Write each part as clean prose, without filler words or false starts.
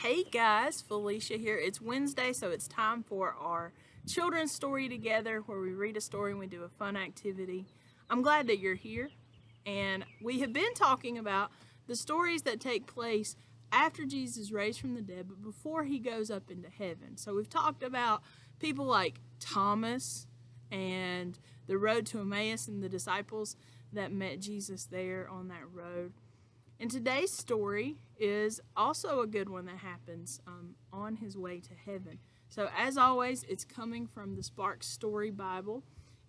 Hey guys, Felicia here. It's Wednesday, so it's time for our children's story together where we read a story and we do a fun activity. I'm glad that you're here, and we have been talking about the stories that take place after Jesus is raised from the dead, but before he goes up into heaven. So we've talked about people like Thomas and the road to Emmaus and the disciples that met Jesus there on that road. And today's story is also a good one that happens on his way to heaven. So as always, it's coming from the Sparks Story Bible.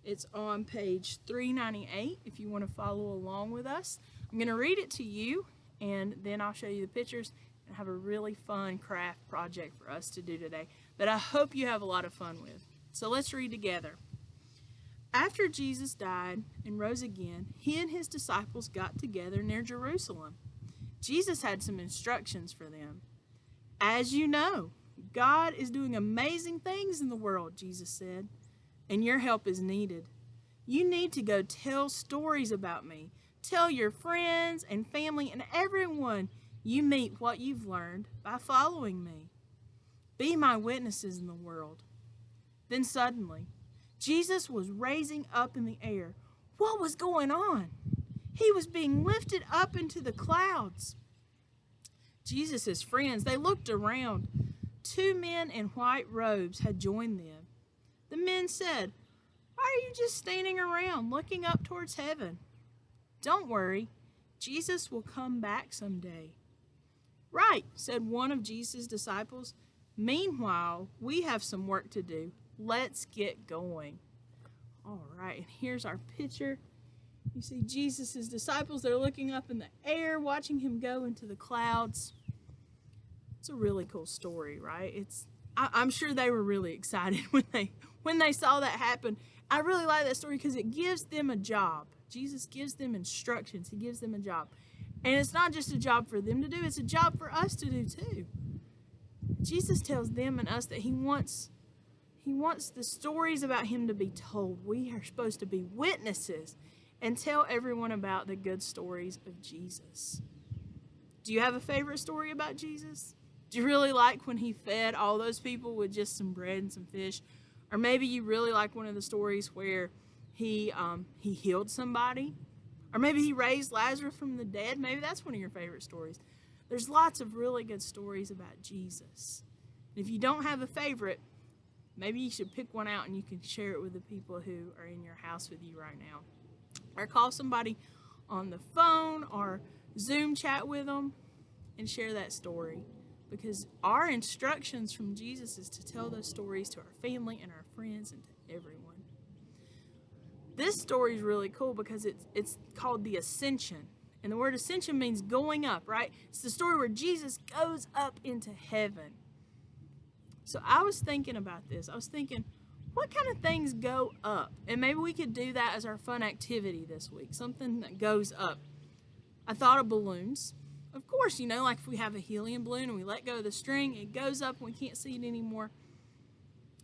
It's on page 398 if you want to follow along with us. I'm going to read it to you, and then I'll show you the pictures and have a really fun craft project for us to do today that I hope you have a lot of fun with. So let's read together. After Jesus died and rose again, he and his disciples got together near Jerusalem. Jesus had some instructions for them. As you know, God is doing amazing things in the world, Jesus said, and your help is needed. You need to go tell stories about me. Tell your friends and family and everyone you meet what you've learned by following me. Be my witnesses in the world. Then suddenly, Jesus was raising up in the air. What was going on? He was being lifted up into the clouds. Jesus' friends, they looked around. Two men in white robes had joined them. The men said, "Why are you just standing around looking up towards heaven? Don't worry, Jesus will come back someday." "Right," said one of Jesus' disciples. "Meanwhile, we have some work to do. Let's get going." All right, and here's our picture. You see Jesus' disciples, they're looking up in the air, watching him go into the clouds. It's a really cool story, right? I'm sure they were really excited when they saw that happen. I really like that story because it gives them a job. Jesus gives them instructions. He gives them a job. And it's not just a job for them to do, it's a job for us to do too. Jesus tells them and us that he wants the stories about him to be told. We are supposed to be witnesses and tell everyone about the good stories of Jesus. Do you have a favorite story about Jesus? Do you really like when he fed all those people with just some bread and some fish? Or maybe you really like one of the stories where he healed somebody? Or maybe he raised Lazarus from the dead? Maybe that's one of your favorite stories. There's lots of really good stories about Jesus. And if you don't have a favorite, maybe you should pick one out and you can share it with the people who are in your house with you right now. Or call somebody on the phone or Zoom chat with them and share that story. Because our instructions from Jesus is to tell those stories to our family and our friends and to everyone. This story is really cool because it's called the Ascension. And the word ascension means going up, right? It's the story where Jesus goes up into heaven. So I was thinking about this. I was thinking, what kind of things go up? And maybe we could do that as our fun activity this week, something that goes up. I thought of balloons. Of course, like if we have a helium balloon and we let go of the string, it goes up and we can't see it anymore.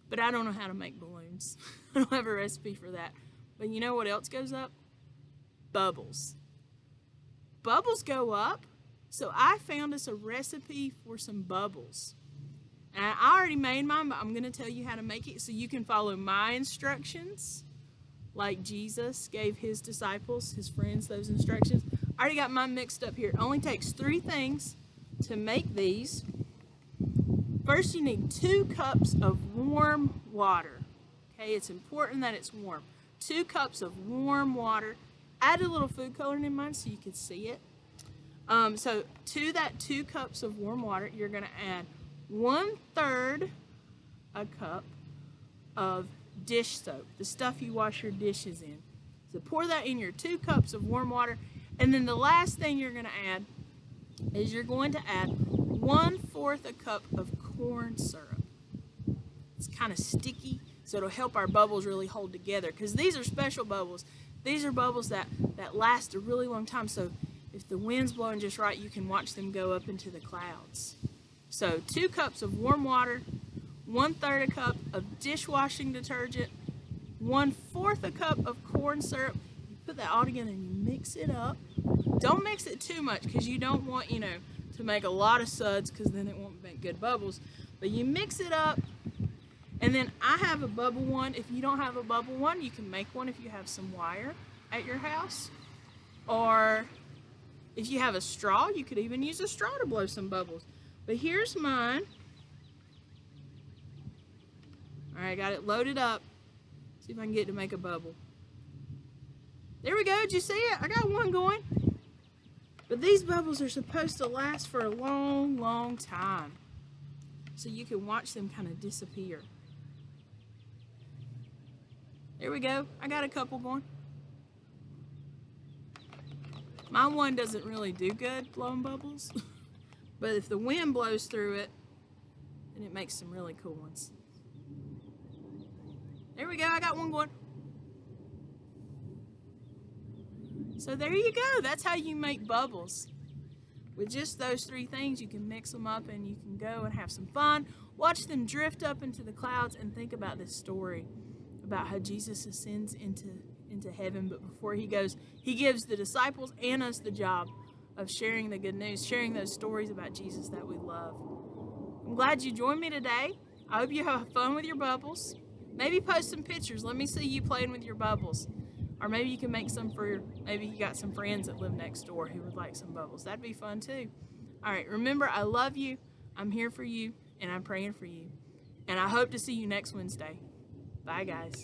But I don't know how to make balloons. I don't have a recipe for that. But you know what else goes up? Bubbles. Bubbles go up. So I found us a recipe for some bubbles. And I already made mine, but I'm going to tell you how to make it so you can follow my instructions like Jesus gave his disciples, his friends, those instructions. I already got mine mixed up here. It only takes 3 things to make these. First, you need 2 cups of warm water. Okay, it's important that it's warm. 2 cups of warm water. Add a little food coloring in mine so you can see it. So to that 2 cups of warm water, you're going to add 1/3 a cup of dish soap, the stuff you wash your dishes in. So pour that in your 2 cups of warm water. And then the last thing you're going to add is you're going to add 1/4 a cup of corn syrup. It's kind of sticky, so it'll help our bubbles really hold together because these are special bubbles. These are bubbles that last a really long time. So if the wind's blowing just right, you can watch them go up into the clouds. So 2 cups of warm water, 1/3 a cup of dishwashing detergent, 1/4 a cup of corn syrup. You put that all together and you mix it up. Don't mix it too much because you don't want, to make a lot of suds because then it won't make good bubbles. But you mix it up, and then I have a bubble one. If you don't have a bubble one, you can make one if you have some wire at your house. Or if you have a straw, you could even use a straw to blow some bubbles. But here's mine. All right, I got it loaded up. See if I can get it to make a bubble. There we go. Did you see it? I got one going. But these bubbles are supposed to last for a long, long time. So you can watch them kind of disappear. There we go. I got a couple going. My one doesn't really do good blowing bubbles. But if the wind blows through it, then it makes some really cool ones. There we go. I got one going. So there you go. That's how you make bubbles. With just those three things, you can mix them up and you can go and have some fun. Watch them drift up into the clouds and think about this story about how Jesus ascends into heaven. But before he goes, he gives the disciples and us the job of sharing the good news, sharing those stories about Jesus that we love. I'm glad you joined me today. I hope you have fun with your bubbles. Maybe post some pictures. Let me see you playing with your bubbles. Or maybe you can make some for, maybe you got some friends that live next door who would like some bubbles. That'd be fun too. All right, remember, I love you. I'm here for you, and I'm praying for you. And I hope to see you next Wednesday. Bye, guys.